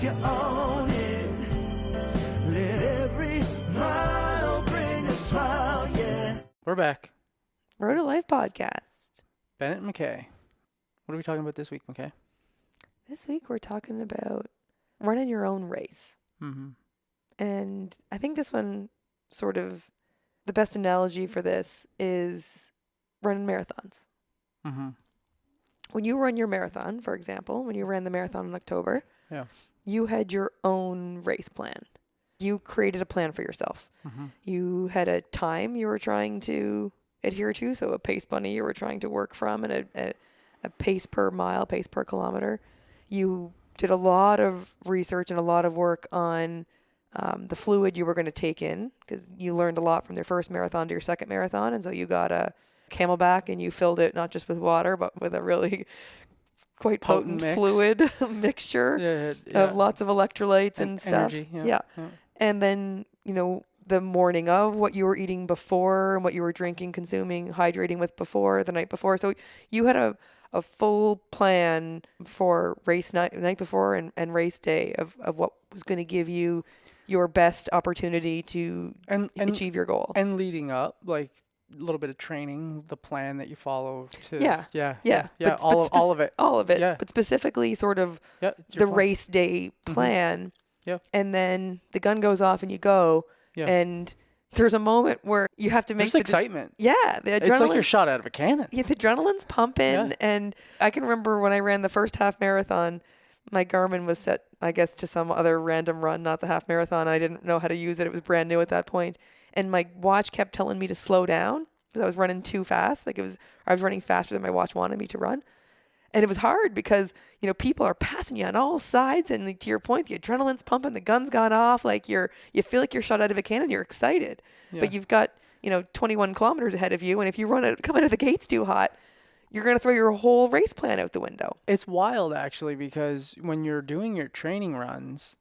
you own it. Let every mile bring a smile, yeah. We're back. Road to Life podcast. Bennett and McKay. What are we talking about this week, McKay? This week we're talking about running your own race. Mm-hmm. And I think this one, sort of, the best analogy for this is running marathons. Mm-hmm. When you run your marathon, for example, when you ran the marathon in October, Yeah. you had your own race plan. You created a plan for yourself. Mm-hmm. You had a time you were trying to adhere to, so a pace bunny you were trying to work from, and a pace per mile, pace per kilometer. You did a lot of research and a lot of work on the fluid you were going to take in, because you learned a lot from your first marathon to your second marathon, and so you got a Camelback and you filled it not just with water but with a really quite potent fluid mixture of lots of electrolytes and stuff. Energy, yeah. And then, you know, the morning of, what you were eating before and what you were drinking, consuming, hydrating with before, the night before. So you had a full plan for race night before and race day of what was going to give you your best opportunity to achieve your goal. And leading up, like, a little bit of training, the plan that you follow to all of it. Yeah. But specifically sort of the race day plan. Mm-hmm. Yeah. And then the gun goes off and you go. Yeah. And there's a moment where you have to make There's excitement. The adrenaline. It's like you're shot out of a cannon. Yeah, the adrenaline's pumping. Yeah. And I can remember when I ran the first half marathon, my Garmin was set, I guess, to some other random run, not the half marathon. I didn't know how to use it. It was brand new at that point. And my watch kept telling me to slow down because I was running too fast. I was running faster than my watch wanted me to run. And it was hard because, you know, people are passing you on all sides. And to your point, the adrenaline's pumping, the gun's gone off. Like you feel like you're shot out of a cannon. You're excited. Yeah. But you've got, 21 kilometers ahead of you. And if you come out of the gates too hot, you're going to throw your whole race plan out the window. It's wild, actually, because when you're doing your training runs,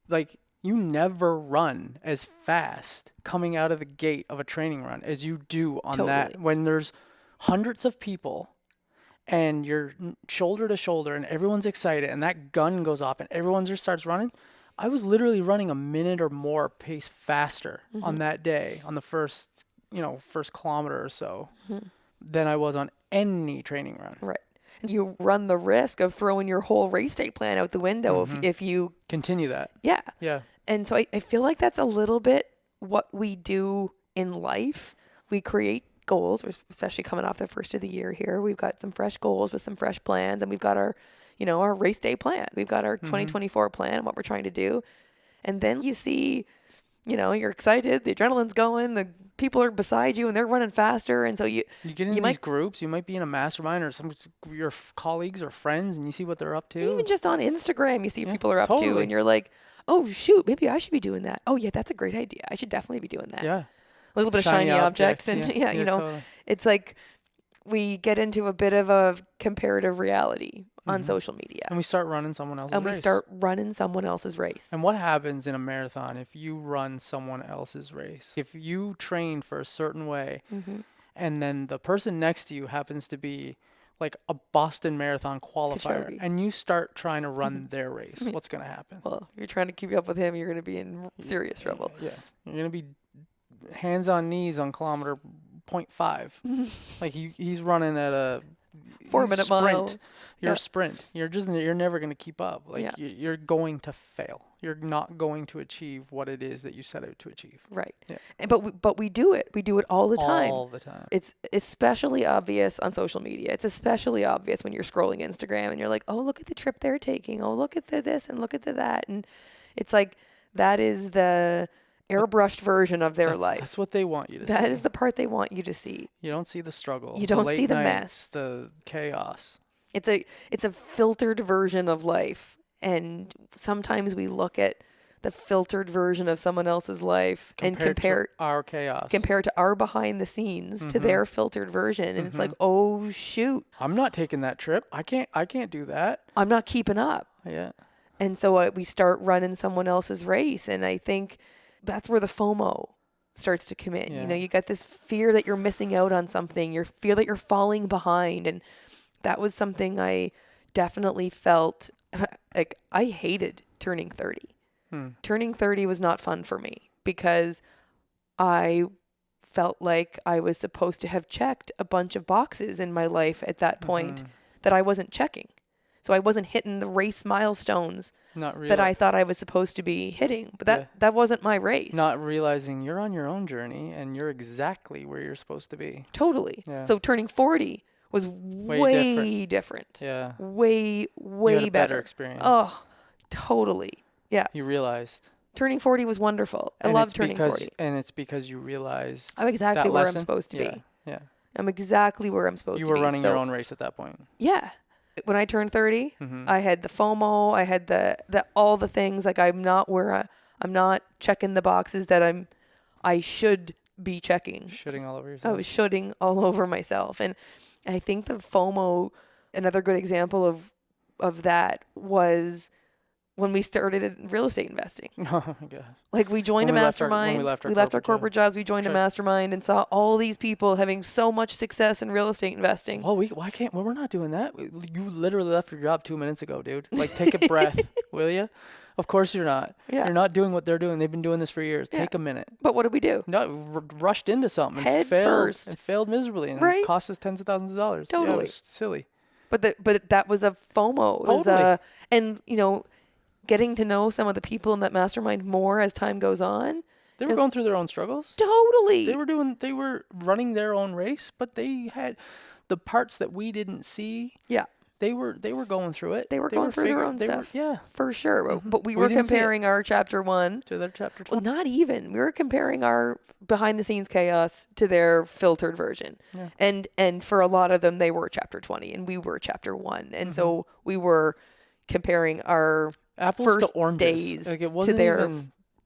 like, you never run as fast coming out of the gate of a training run as you do on that when there's hundreds of people and you're shoulder to shoulder and everyone's excited and that gun goes off and everyone just starts running. I was literally running a minute or more pace faster on that day on the first kilometer or so than I was on any training run. Right. You run the risk of throwing your whole race day plan out the window if you continue that. Yeah. Yeah. And so I feel like that's a little bit what we do in life. We create goals, especially coming off the first of the year here. We've got some fresh goals with some fresh plans, and we've got our race day plan. We've got our 2024 plan, what we're trying to do. And then you see, you're excited, the adrenaline's going, the people are beside you and they're running faster. And so you get in these groups, you might be in a mastermind or some your colleagues or friends and you see what they're up to. Even just on Instagram, you see people are up to, and you're like, oh shoot, maybe I should be doing that. Oh yeah, that's a great idea. I should definitely be doing that. Yeah. A little bit of shiny objects and totally. It's like we get into a bit of a comparative reality on social media. And we start running someone else's race. And what happens in a marathon if you run someone else's race? If you train for a certain way and then the person next to you happens to be like a Boston Marathon qualifier and you start trying to run their race, what's going to happen? Well, if you're trying to keep up with him, you're going to be in serious trouble. Yeah. You're going to be hands on knees on kilometer 0.5. Like he's running at a 4-minute mile. You're a sprint. You're never going to keep up. Like you're going to fail. You're not going to achieve what it is that you set out to achieve. Right. Yeah. But we do it. We do it all the time. All the time. It's especially obvious on social media. It's especially obvious when you're scrolling Instagram and you're like, oh, look at the trip they're taking. Oh, look at this and look at that. And it's like that is the airbrushed version of their life. That's what they want you to see. That is the part they want you to see. You don't see the struggle. You don't see the nights, mess. The chaos. It's a filtered version of life. And sometimes we look at the filtered version of someone else's life and compare our chaos. Compare to our behind the scenes to their filtered version. And it's like, oh shoot. I'm not taking that trip. I can't do that. I'm not keeping up. Yeah. And so we start running someone else's race. And I think that's where the FOMO starts to come in. Yeah. You got this fear that you're missing out on something. You feel that you're falling behind. And that was something I definitely felt like I hated turning 30. Turning 30 was not fun for me because I felt like I was supposed to have checked a bunch of boxes in my life at that point that I wasn't checking. So I wasn't hitting the race milestones that I thought I was supposed to be hitting. But that wasn't my race. Not realizing you're on your own journey and you're exactly where you're supposed to be. Totally. Yeah. So turning 40 was way different. Yeah. Way you had a better experience. Oh, totally. Yeah. You realized. Turning 40 was wonderful. I love turning 40. And it's because you realized I'm exactly where lesson. I'm supposed to be. Yeah. I'm exactly where I'm supposed to be. You were running your own race at that point. Yeah. When I turned 30, I had the FOMO. I had the all the things. Like I'm not checking the boxes that I should be checking. Shooting all over yourself. I was shooting all over myself. And I think the FOMO, another good example of that was when we started in real estate investing. Oh my God. Like we joined a mastermind. We left our corporate jobs. We joined a mastermind and saw all these people having so much success in real estate investing. Well, we're not doing that. You literally left your job 2 minutes ago, dude. Like take a breath, will you? Of course you're not. Yeah. You're not doing what they're doing. They've been doing this for years. Yeah. Take a minute. But what did we do? No, rushed into something and failed miserably and cost us tens of thousands of dollars. Totally. Yeah, it was silly. But that was a FOMO. Totally. And getting to know some of the people in that mastermind more as time goes on. They were going through their own struggles. Totally. They were running their own race, but they had the parts that we didn't see. Yeah. They were going through it. They were going through their own stuff. Yeah. For sure. But we were comparing our chapter 1 to their chapter 2. Well, not even. We were comparing our behind the scenes chaos to their filtered version. Yeah. And for a lot of them they were chapter 20 and we were chapter 1. And so we were comparing our apples first to oranges days like to their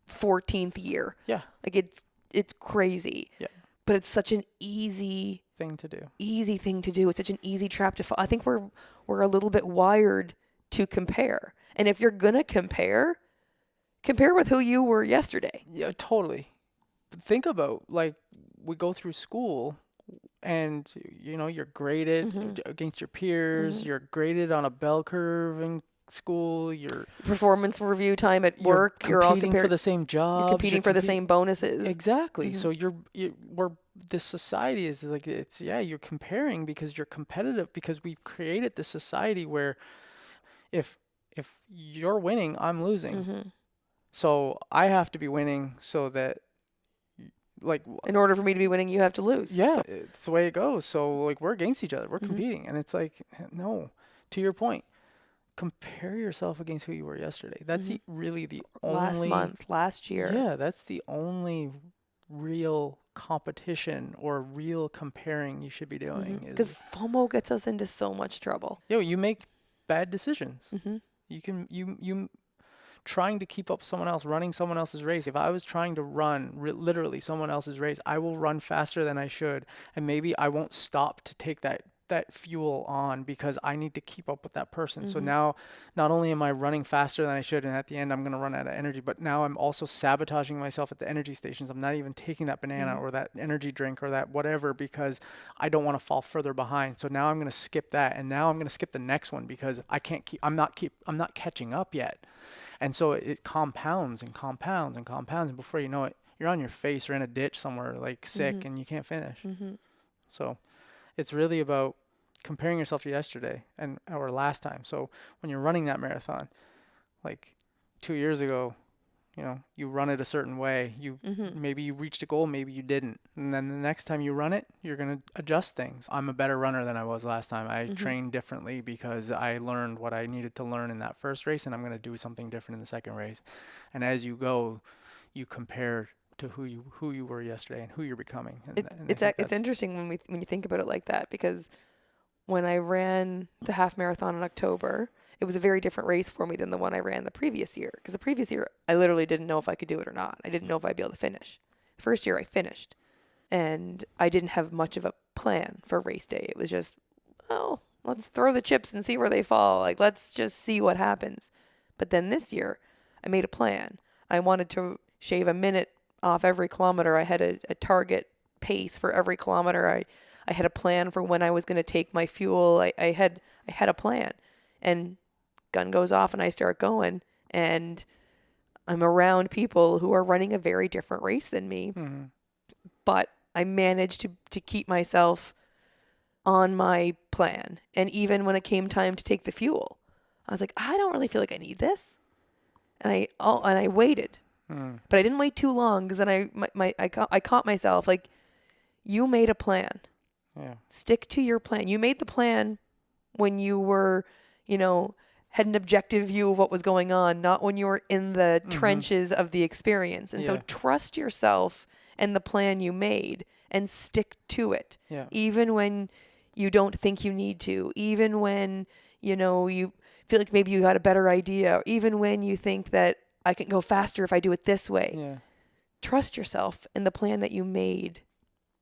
14th year. Yeah. Like it's crazy. Yeah. But it's such an easy thing to do. It's such an easy trap to fall. I think we're a little bit wired to compare. And if you're going to compare with who you were yesterday. Yeah, totally. Think about like we go through school and you're graded against your peers, you're graded on a bell curve in school, your performance review time at work, you're all competing for the same jobs, you're competing for the same bonuses. Exactly. So this society is like you're comparing because you're competitive, because we've created this society where if you're winning, I'm losing. So I have to be winning so that like in order for me to be winning, you have to lose. Yeah, so it's the way it goes. So like we're against each other, we're competing, and it's like no. To your point, compare yourself against who you were yesterday. That's really the only last year. Yeah, that's the only real competition or real comparing you should be doing. Because FOMO gets us into so much trouble. Yeah, you make bad decisions. You trying to keep up with someone else, running someone else's race. If I was trying to run literally someone else's race, I will run faster than I should, and maybe I won't stop to take that fuel on because I need to keep up with that person. So now not only am I running faster than I should, and at the end I'm going to run out of energy, but now I'm also sabotaging myself at the energy stations. I'm not even taking that banana or that energy drink or that whatever because I don't want to fall further behind. So now I'm going to skip that, and now I'm going to skip the next one because I'm not catching up yet. And so it compounds and compounds and compounds, and before you know it, you're on your face or in a ditch somewhere like sick and you can't finish. So it's really about comparing yourself to yesterday or last time. So when you're running that marathon, like 2 years ago, you run it a certain way. Maybe you reached a goal, maybe you didn't. And then the next time you run it, you're going to adjust things. I'm a better runner than I was last time. I trained differently because I learned what I needed to learn in that first race, and I'm going to do something different in the second race. And as you go, you compare to who you were yesterday and who you're becoming. It's interesting when you think about it like that, because when I ran the half marathon in October, it was a very different race for me than the one I ran the previous year. Because the previous year, I literally didn't know if I could do it or not. I didn't know if I'd be able to finish. The first year I finished, and I didn't have much of a plan for race day. It was just, let's throw the chips and see where they fall. Like, let's just see what happens. But then this year, I made a plan. I wanted to shave a minute off every kilometer. I had a target pace for every kilometer. I had a plan for when I was going to take my fuel. I had a plan, and gun goes off and I start going, and I'm around people who are running a very different race than me. Mm-hmm. But I managed to keep myself on my plan. And even when it came time to take the fuel, I was like, I don't really feel like I need this. And I waited. But I didn't wait too long, because then I caught myself like, you made a plan. Yeah. Stick to your plan. You made the plan when you were, had an objective view of what was going on, not when you were in the trenches of the experience. And so trust yourself and the plan you made and stick to it. Yeah. Even when you don't think you need to, even when, you feel like maybe you got a better idea, or even when you think that I can go faster if I do it this way. Yeah. Trust yourself and the plan that you made.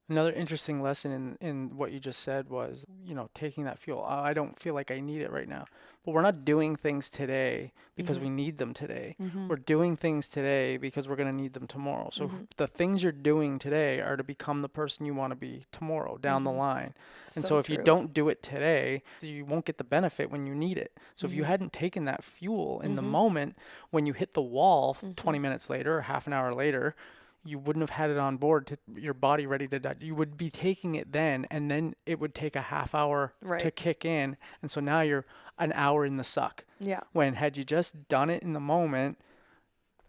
Another interesting lesson in what you just said was, taking that fuel. I don't feel like I need it right now. But we're not doing things today because we need them today. We're doing things today because we're going to need them tomorrow. So the things you're doing today are to become the person you want to be tomorrow down the line. And so if you don't do it today, you won't get the benefit when you need it. So if you hadn't taken that fuel in the moment, when you hit the wall 20 minutes later or half an hour later, you wouldn't have had it on board to your body ready to die. You would be taking it then, and then it would take a half hour to kick in. And so now you're an hour in the suck. Yeah. When had you just done it in the moment,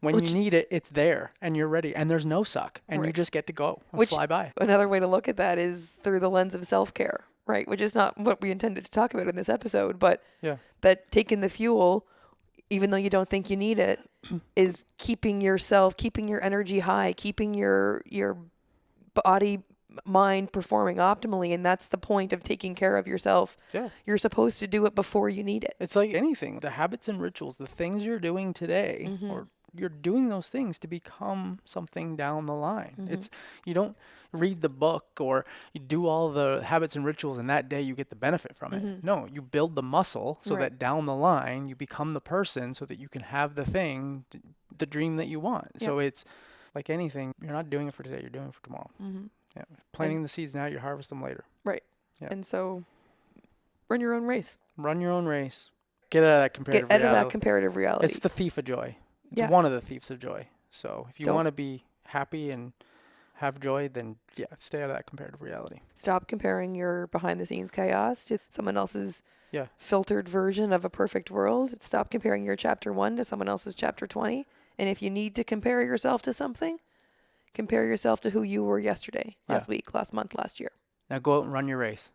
when you need it, it's there and you're ready, and there's no suck, and you just get to go and fly by. Another way to look at that is through the lens of self-care, right? Which is not what we intended to talk about in this episode, but that taking the fuel, even though you don't think you need it, is keeping your energy high, keeping your body, mind performing optimally. And that's the point of taking care of yourself. Yeah. You're supposed to do it before you need it. It's like anything, the habits and rituals, the things you're doing today, or you're doing those things to become something down the line. It's, you don't read the book or you do all the habits and rituals and that day you get the benefit from it. No, you build the muscle so that down the line you become the person so that you can have the thing, the dream that you want. So it's like anything, you're not doing it for today, you're doing it for tomorrow. Yeah. Planting the seeds now, you harvest them later. Right. Yeah. And so run your own race. Run your own race. Get out of that comparative reality. Get out of that comparative reality. It's the thief of joy. It's one of the thieves of joy. So if you want to be happy and have joy, then stay out of that comparative reality. Stop comparing your behind the scenes chaos to someone else's filtered version of a perfect world. Stop comparing your chapter 1 to someone else's chapter 20. And if you need to compare yourself to something, compare yourself to who you were yesterday, last week, last month, last year. Now go out and run your race.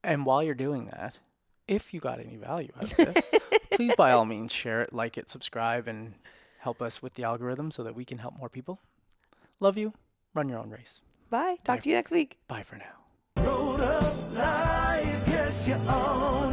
And while you're doing that, if you got any value out of this, please by all means share it, like it, subscribe, and help us with the algorithm so that we can help more people. Love you. Run your own race. Bye. Talk to you next week. Bye for now. Road of life, yes, you own